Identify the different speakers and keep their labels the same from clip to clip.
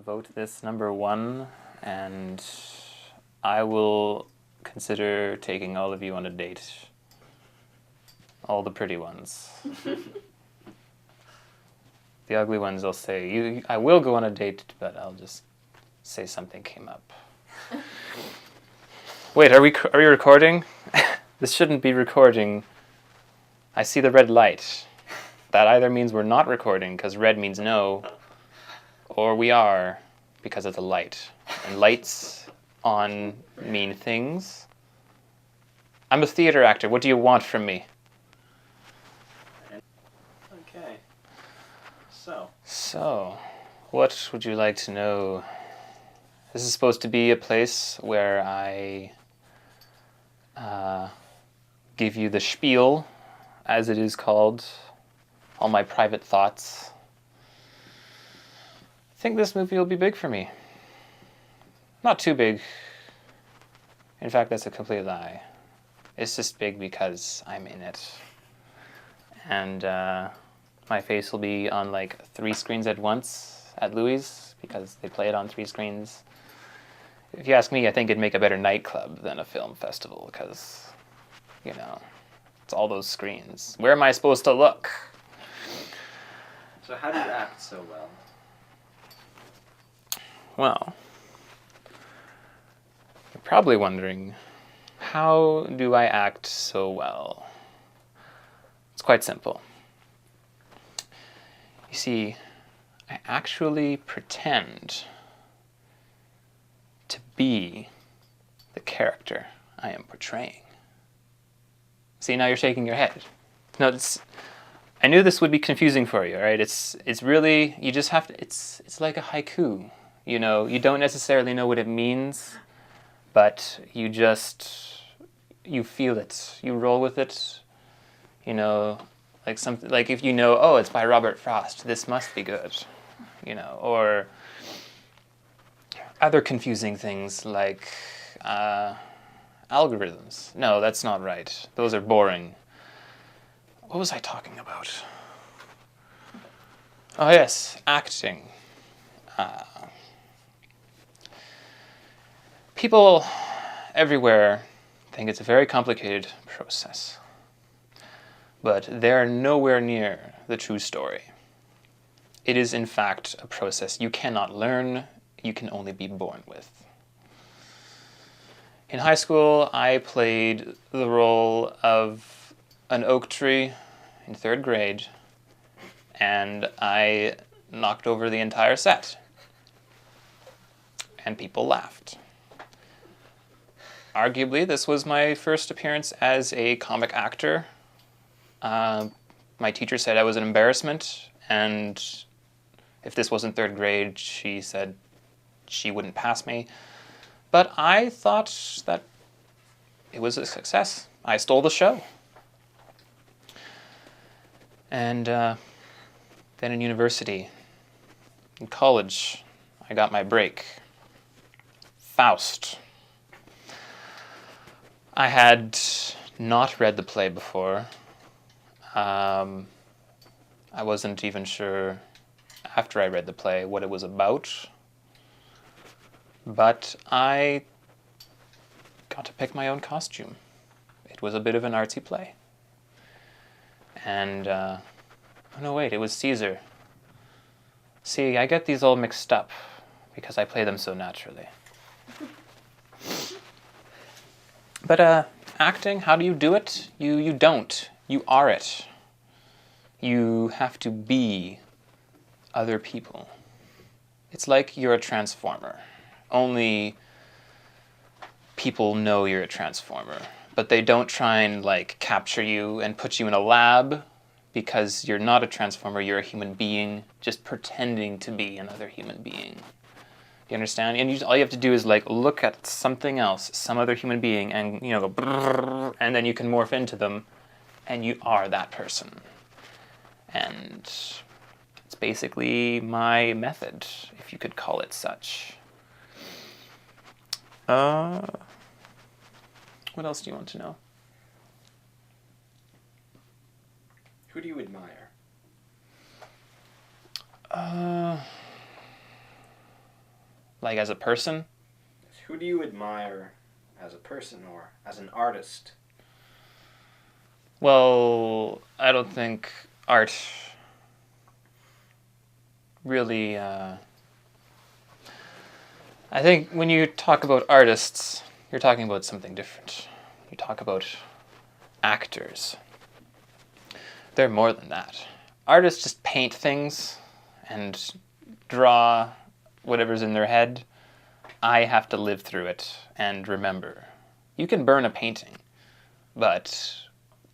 Speaker 1: vote this number one, and I will consider taking all of you on a date. All the pretty ones. The ugly ones will say, I will go on a date, but I'll just say something came up. Wait, are we recording? This shouldn't be recording. I see the red light. That either means we're not recording, because red means no, or we are, because of the light. And lights on mean things. I'm a theater actor. What do you want from me?
Speaker 2: Okay.
Speaker 1: So, what would you like to know? This is supposed to be a place where I give you the spiel, as it is called, all my private thoughts. I think this movie will be big for me. Not too big. In fact, that's a complete lie. It's just big because I'm in it. And my face will be on like 3 screens at once at Louis, because they play it on 3 screens. If you ask me, I think it'd make a better nightclub than a film festival, because, you know, it's all those screens. Where am I supposed to look?
Speaker 2: So how do you act so well?
Speaker 1: Well, you're probably wondering, how do I act so well? It's quite simple. You see, I actually pretend to be the character I am portraying. See, now you're shaking your head. No, I knew this would be confusing for you, right? It's really, you just have to, it's like a haiku. You know, you don't necessarily know what it means, but you feel it. You roll with it. You know, like something, like if you know, oh, it's by Robert Frost, this must be good. You know, or other confusing things like algorithms. No, that's not right. Those are boring. What was I talking about? Oh yes, acting. People everywhere think it's a very complicated process, but they're nowhere near the true story. It is in fact a process you cannot learn, you can only be born with. In high school, I played the role of an oak tree in 3rd grade, and I knocked over the entire set. And people laughed. Arguably, this was my first appearance as a comic actor. My teacher said I was an embarrassment, and if this wasn't 3rd grade, she said she wouldn't pass me. But I thought that it was a success. I stole the show. And then in university, in college, I got my break. Faust. I had not read the play before. I wasn't even sure after I read the play what it was about. But I got to pick my own costume. It was a bit of an artsy play. And, oh no, wait, it was Caesar. See, I get these all mixed up because I play them so naturally. But acting, how do you do it? You don't. You are it. You have to be other people. It's like you're a transformer. Only people know you're a transformer, but they don't try and like capture you and put you in a lab, because you're not a transformer, you're a human being just pretending to be another human being. You understand? And all you have to do is like look at something else, some other human being, and you know, go brrr, and then you can morph into them, and you are that person. And it's basically my method, if you could call it such. What else do you want to know?
Speaker 2: Who do you admire?
Speaker 1: Like as a person?
Speaker 2: Who do you admire as a person or as an artist?
Speaker 1: Well, I don't think art really... I think when you talk about artists, you're talking about something different. You talk about actors. They're more than that. Artists just paint things and draw whatever's in their head. I have to live through it and remember. You can burn a painting, but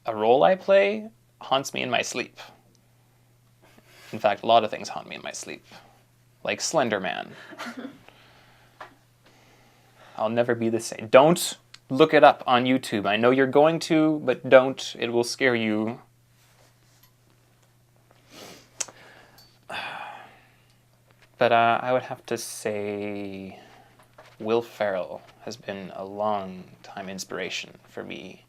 Speaker 1: a role I play haunts me in my sleep. In fact, a lot of things haunt me in my sleep. Like Slender Man. I'll never be the same. Don't look it up on YouTube. I know you're going to, but don't. It will scare you. But I would have to say Will Ferrell has been a long time inspiration for me.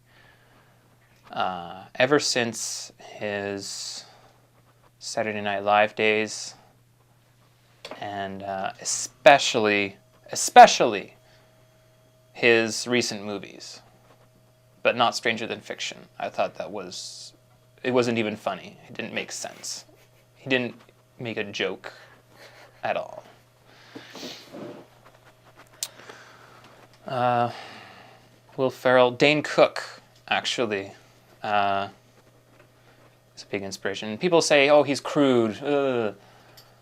Speaker 1: Ever since his Saturday Night Live days, and especially his recent movies, but not Stranger Than Fiction. I thought it wasn't even funny. It didn't make sense. He didn't make a joke at all. Will Ferrell, Dane Cook, actually, is a big inspiration. People say, oh, he's crude,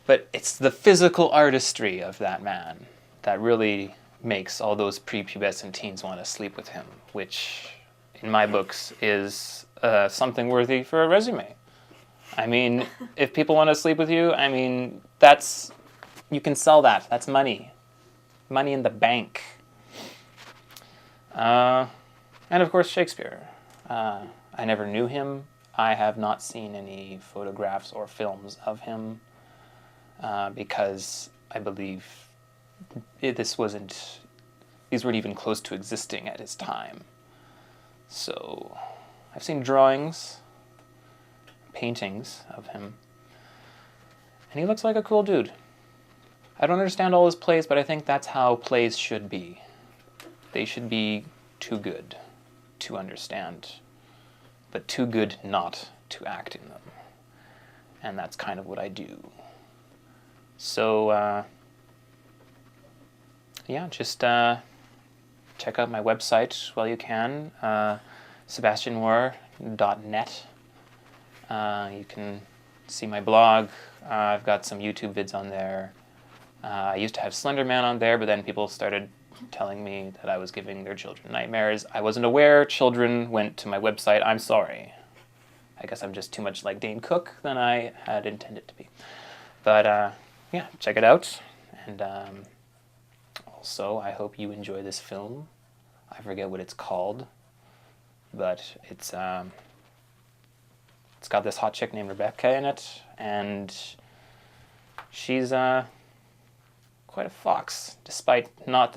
Speaker 1: but it's the physical artistry of that man that really makes all those prepubescent teens want to sleep with him, which, in my books, is something worthy for a resume. I mean, if people want to sleep with you, I mean, you can sell that. That's money. Money in the bank. And of course, Shakespeare. I never knew him. I have not seen any photographs or films of him because I believe these weren't even close to existing at his time. So I've seen drawings, paintings of him, and he looks like a cool dude. I don't understand all his plays, but I think that's how plays should be. They should be too good to understand, but too good not to act in them. And that's kind of what I do. So, just check out my website while you can, sebastianmoore.net. You can see my blog. I've got some YouTube vids on there. I used to have Slender Man on there, but then people started telling me that I was giving their children nightmares. I wasn't aware children went to my website. I'm sorry. I guess I'm just too much like Dane Cook than I had intended to be. But, check it out. And also, I hope you enjoy this film. I forget what it's called, but it's got this hot chick named Rebecca in it, and she's quite a fox, despite not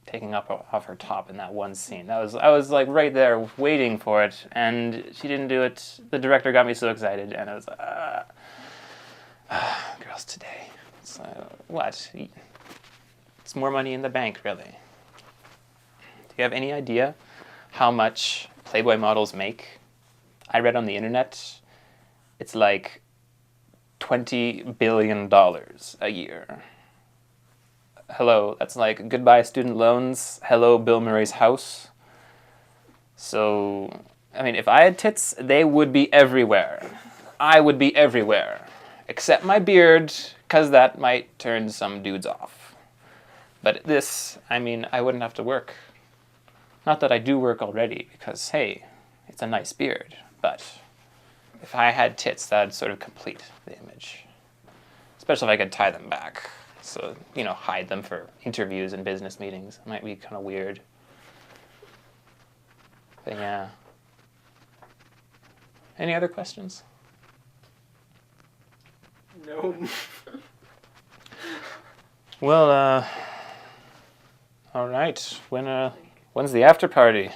Speaker 1: taking off her top in that one scene. I was like right there waiting for it, and she didn't do it. The director got me so excited, and I was like, girls today. So what? It's more money in the bank, really. Do you have any idea how much Playboy models make? I read on the internet, it's like $20 billion a year. Hello, that's like goodbye student loans, hello Bill Murray's house. So, I mean, if I had tits, they would be everywhere. I would be everywhere. Except my beard, because that might turn some dudes off. But this, I mean, I wouldn't have to work. Not that I do work already, because, hey, it's a nice beard. But if I had tits, that would sort of complete the image. Especially if I could tie them back. So, hide them for interviews and business meetings. It might be kind of weird. But yeah. Any other questions?
Speaker 2: No.
Speaker 1: Well, all right. When's the after party?